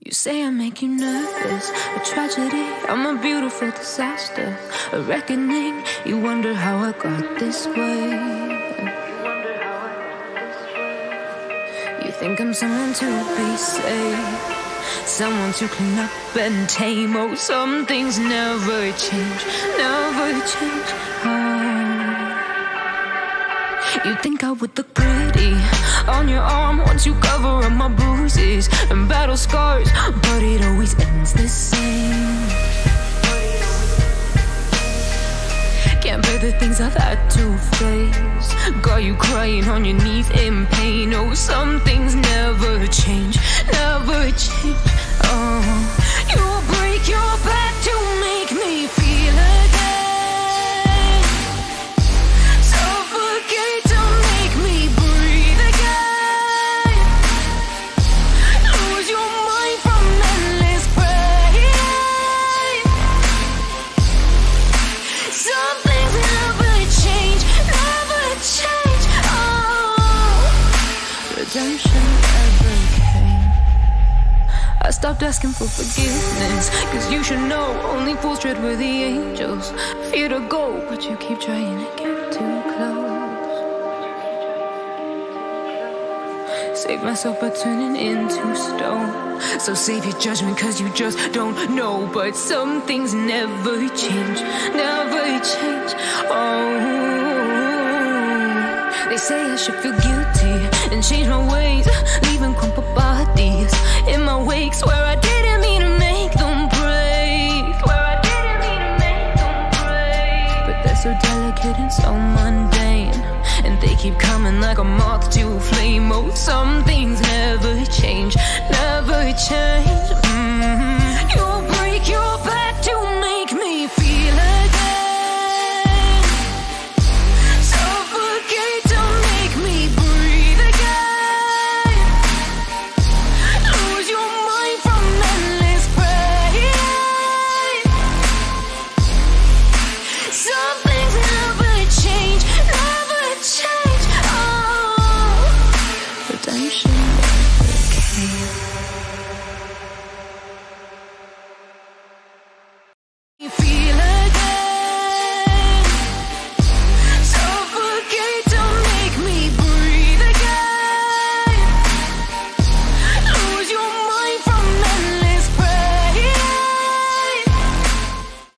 You say I make you nervous, a tragedy, I'm a beautiful disaster, a reckoning. You wonder how I got this way. You think I'm someone to be saved, someone to clean up and tame. Oh, some things never change, never change. You think I would look pretty on your arm once you cover up my bruises and battle scars, but it always ends the same. Can't bear the things I've had to face, got you crying on your knees in pain. Oh, some things never change, never change. Oh, you will break your back to make me feel again. Redemption never came. I stopped asking for forgiveness, cause you should know only fools tread where the angels fear to go, but you keep trying to get too close. Save myself by turning into stone, so save your judgment cause you just don't know. But some things never change, never change. Oh, they say I should feel guilty and change my ways, leaving crumpled bodies in my wake. Swear I didn't mean to make them break, swear I didn't mean to make them break. But they're so delicate and so mundane, and they keep coming like a moth to a flame. Oh, some things never change, never change.